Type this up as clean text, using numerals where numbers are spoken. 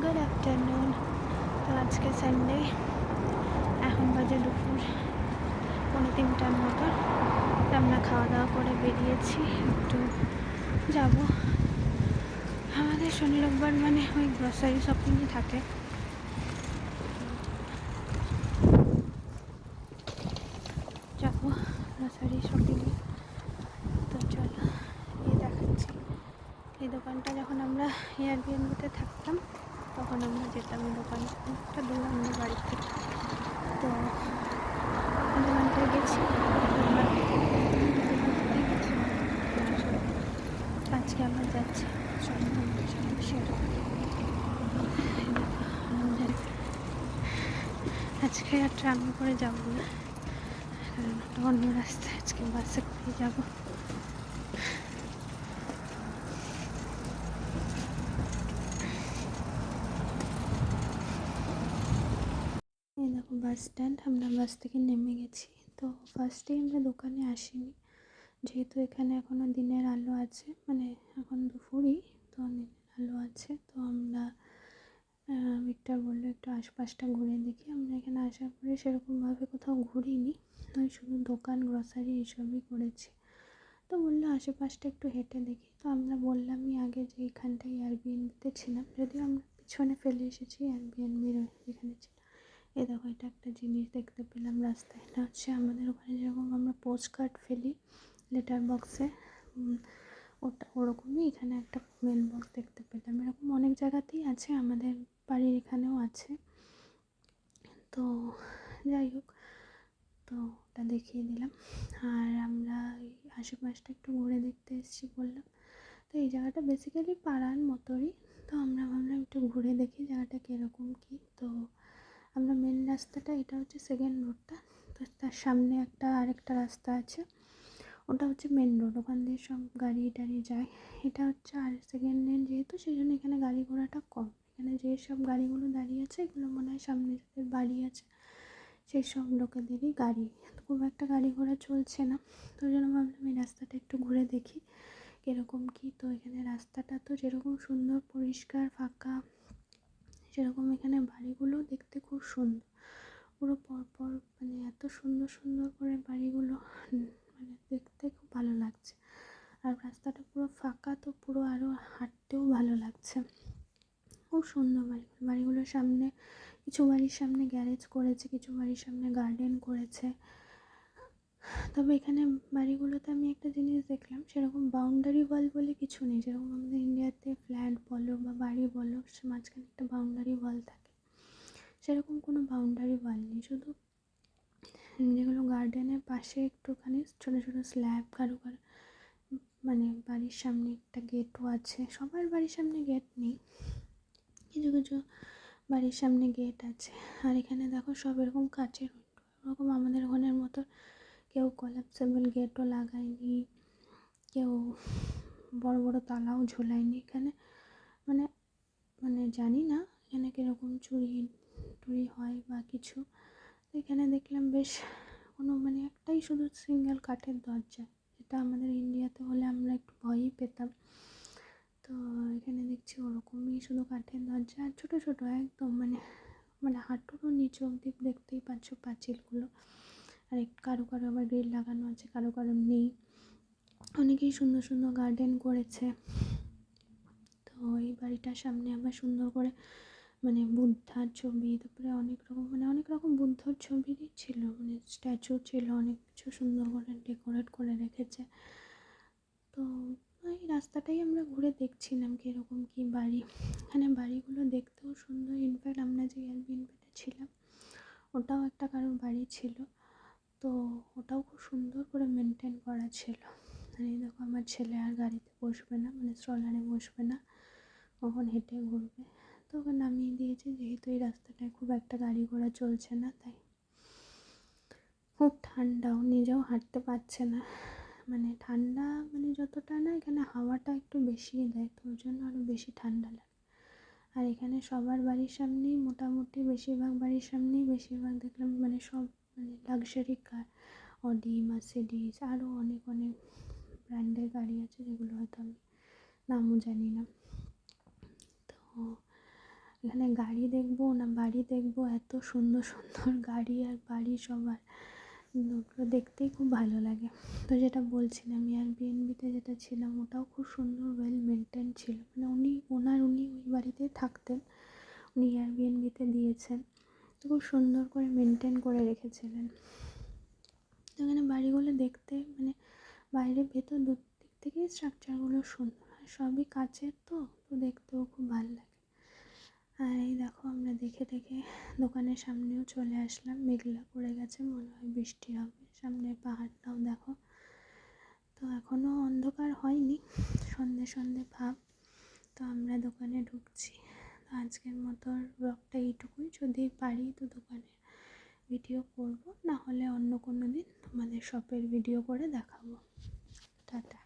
Good afternoon. তো আজকে Sunday, এখন বাজে দুপুর 3:45 মতো। আমরা খাওয়া দাওয়া করে বেরিয়েছি, একটু যাব। আমাদের শনি রোববার মানে ওই গ্রসারি শপিংই থাকে। যাবো গ্রসারি শপিংয়ে। তো চলো, এই দেখাচ্ছি। এই দোকানটা যখন আমরা এয়ারবিএনবিতে থাকতাম তখন আমরা যেতাম এই দোকানে, একটা দূর আমাদের বাড়ি থেকে। তো দোকানটায় গেছি, আজকে আবার যাচ্ছি। আজকে আর ট্রামে করে যাবো না, কারণ ওটা অন্য রাস্তায়, আজকে বাসে করে যাবো। এই দেখো বাস স্ট্যান্ড, আমরা বাস থেকে নেমে গেছি। তো ফার্স্টেই আমরা দোকানে আসিনি, যেহেতু এখানে এখনও দিনের আলো আছে, মানে এখন দুপুরই, তো দিনের আলো আছে। তো আমরা ভিক্টর বললো একটু আশপাশটা ঘুরে দেখি। আমরা এখানে আসার পরে সেরকমভাবে কোথাও ঘুরিনি, ওই শুধু দোকান গ্রসারি এইসবই করেছি। তো বললো আশেপাশটা একটু হেঁটে দেখি। তো আমরা বললামই আগে যে এখানটায় এয়ারবিএনবিতে ছিলাম, যদিও আমরা পিছনে ফেলে এসেছি এয়ারবিএনবির এখানে ছিল। এই দেখো, এটা একটা জিনিস দেখতে পেলাম রাস্তায়। এটা হচ্ছে আমাদের ওখানে যেরকম আমরা পোস্ট কার্ড ফেলি লেটার বক্সে, ওটা ওরকমই এখানে একটা মেল বক্স দেখতে পেলাম। এরকম অনেক জায়গাতেই আছে, আমাদের বাড়ির এখানেও আছে। তো যাই হোক, তো ওটা দেখিয়ে দিলাম। আর আমরা এই আশেপাশটা একটু ঘুরে দেখতে এসেছি বললাম। তো এই জায়গাটা বেসিক্যালি পাড়ার মতোই। তো আমরা ভাবলাম একটু ঘুরে দেখি জায়গাটা কীরকম কী। তো আমরা মেন রাস্তাটা, এটা হচ্ছে সেকেন্ড রোডটা, তো তার সামনে আরেকটা রাস্তা আছে, ওটা হচ্ছে মেন রোড, ওখান দিয়ে সব গাড়ি টাড়ি যায়। এটা হচ্ছে আর সেকেন্ড লেন, যেহেতু সেই জন্য এখানে গাড়ি ঘোড়াটা কম। এখানে যেসব গাড়িগুলো দাঁড়িয়ে আছে এগুলো মনে হয় সামনে যাদের বাড়ি আছে সেই সব লোকেদেরই গাড়ি, তো খুব একটা গাড়ি ঘোড়া চলছে না। তো ওই জন্য ভাবলাম এই রাস্তাটা একটু ঘুরে দেখি কীরকম কী। তো এখানে রাস্তাটা তো যেরকম সুন্দর পরিষ্কার ফাঁকা, সেরকম এখানে বাড়িগুলো দেখতে খুব সুন্দর, পুরো পরপর, মানে এত সুন্দর সুন্দর করে বাড়িগুলো, মানে দেখতে খুব ভালো লাগছে। আর রাস্তাটা পুরো ফাঁকা, তো পুরো আরও হাঁটতেও ভালো লাগছে। খুব সুন্দর বাড়িগুলোর সামনে, কিছু বাড়ির সামনে গ্যারেজ করেছে, কিছু বাড়ির সামনে গার্ডেন করেছে। তবে এখানে বাড়িগুলোতে আমি একটা জিনিস দেখলাম, সেরকম বাউন্ডারি ওয়াল বলে কিছু নেই। যেরকম আমাদের ইন্ডিয়াতে ফ্ল্যাট বলো বা বাড়ি বলো, মাঝখানে একটা বাউন্ডারি ওয়াল থাকে, সেরকম কোনো বাউন্ডারি ওয়াল নেই। শুধু যেগুলো গার্ডেনের পাশে একটুখানি ছোটো ছোটো স্ল্যাব, কারো মানে বাড়ির সামনে একটা গেটও আছে। সবার বাড়ির সামনে গেট নেই, কিছু কিছু বাড়ির সামনে গেট আছে। আর এখানে দেখো সব এরকম কাচের, ওরকম আমাদের ওখানের মতো কেউ কোলাপসেবল গেটও লাগায়নি, কেউ বড় বড় তালাও ঝোলায়নি এখানে। মানে মানে জানি না এখানে কীরকম চুরি হয় বা কিছু। তো এখানে দেখলাম বেশ কোনো, মানে একটাই শুধু সিঙ্গেল কাঠের দরজা, যেটা আমাদের ইন্ডিয়াতে হলে আমরা একটু ভয়ই পেতাম। তো এখানে দেখছি ওরকমই শুধু কাঠের দরজা, আর ছোটো ছোটো একদম, মানে হাঁটুরও নিচে অবধি দেখতেই পাচ্ছ পাঁচিলগুলো। আর কারো কারো আবার গ্রিল লাগানো আছে, কারো কারো নেই। অনেকেই সুন্দর সুন্দর গার্ডেন করেছে। তো এই বাড়িটার সামনে আবার সুন্দর করে মানে বুদ্ধার ছবি, তারপরে অনেক রকম বুদ্ধর ছবিরই ছিল, মানে স্ট্যাচু ছিল, অনেক কিছু সুন্দর করে ডেকোরেট করে রেখেছে। তো এই রাস্তাটাই আমরা ঘুরে দেখছিলাম কীরকম কী বাড়ি। এখানে বাড়িগুলো দেখতেও সুন্দর। ইনফ্যাক্ট আমরা যে এয়ারবিএনবিতে ছিলাম ওটাও একটা কারোর বাড়ি ছিল, তো ওটাও খুব সুন্দর করে মেনটেন করা ছিল। আর এই দেখো, আমার ছেলে আর গাড়িতে বসবে না, মানে স্ট্রলারে বসবে না, কখন হেঁটে ঘুরবে। তো ওকে নামিয়ে দিয়েছি, যেহেতু এই রাস্তাটায় খুব একটা গাড়ি ঘোড়া চলছে না, তাই। খুব ঠান্ডাও, নিজেও হাঁটতে পারছে না, মানে ঠান্ডা, মানে যতটা না, এখানে হাওয়াটা একটু বেশিই দেয়, তো ওই জন্য আরও বেশি ঠান্ডা লাগে। আর এখানে সবার বাড়ির সামনেই মোটামুটি, বেশিরভাগ বাড়ির সামনেই বেশিরভাগ দেখলাম মানে সব, মানে লাক্সারি কার, অডি, মার্সিডিজ, আরও অনেক অনেক ব্র্যান্ডের গাড়ি আছে, যেগুলো হয়তো আমি নামও জানি না। তো এখানে গাড়ি দেখবো না বাড়ি দেখবো, এত সুন্দর সুন্দর গাড়ি আর বাড়ি সবার, ওগুলো দেখতেই খুব ভালো লাগে। তো যেটা বলছিলাম এয়ারবিএনবিতে যেটা ছিলাম ওটাও খুব সুন্দর ওয়েল মেনটেন ছিল, মানে উনি ওই বাড়িতেই থাকতেন, উনি এয়ারবিএনবিতে দিয়েছেন, তো খুব সুন্দর করে মেনটেন করে রেখেছিলেন। তো এখানে বাড়িগুলো দেখতে মানে বাইরে ভেতর দিক থেকেই স্ট্রাকচারগুলো সুন্দর, আর সবই কাচের, তো দেখতেও খুব ভালো লাগে। আর এই দেখো আমরা দেখে দেখে দোকানের সামনেও চলে আসলাম, মেঘলা করে গেছে, মনে হয় বৃষ্টি হবে। সামনের পাহাড়টাও দেখো, তো এখনও অন্ধকার হয়নি, সন্ধে সন্ধে ভাব। তো আমরা দোকানে ঢুকছি। তো আজকের মতো ব্লগটা এইটুকুই, যদি পারি তো দোকানে ভিডিও করব, না হলে অন্য কোনো দিন তোমাদের শপের ভিডিও করে দেখাবো। টাটা।